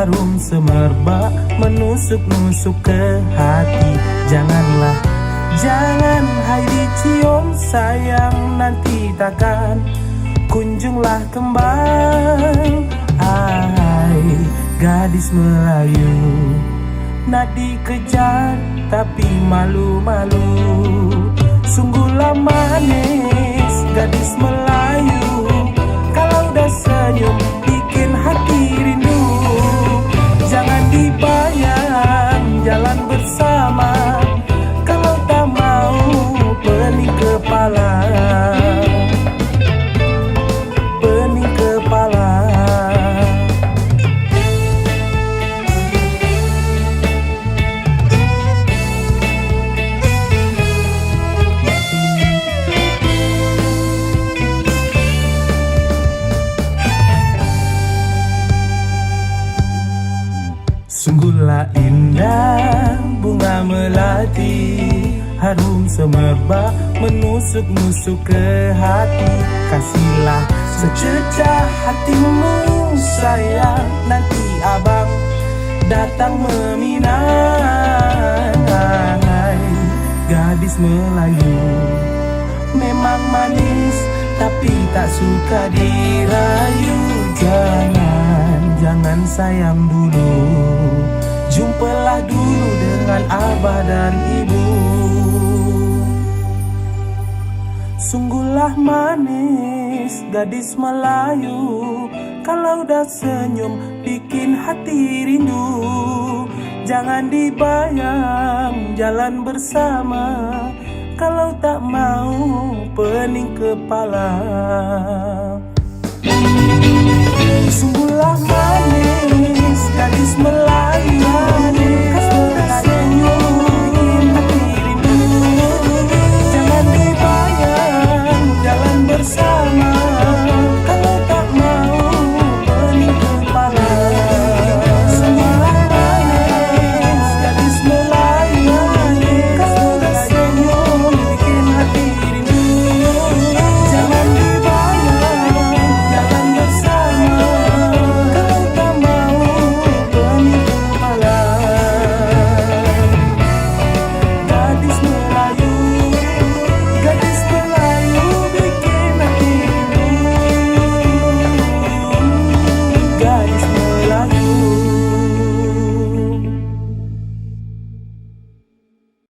harum semerbak menusuk-nusuk ke hati. Janganlah, jangan hai dicium sayang, nanti takkan kunjunglah kembang. Hai gadis Melayu, nak dikejar tapi malu-malu. Sungguhlah manis gadis Melayu, kalau dah senyum bikin hati rindu. Jangan dibayang jalan bersama, kalau tak mau pening kepala. Pening kepala. Sungguhlah indah bunga melati, harum semerbak menusuk-nusuk ke hati. Kasihlah sececah hatimu sayang, nanti abang datang meminang. Hai gadis Melayu, memang manis tapi tak suka dirayu. Jangan sayang dulu, jumpalah dulu dengan abah dan ibu. Sungguhlah manis gadis Melayu, kalau dah senyum bikin hati rindu. Jangan dibayang jalan bersama, kalau tak mau pening kepala. Sungguhlah manis gadis Melayu, kalau dah senyum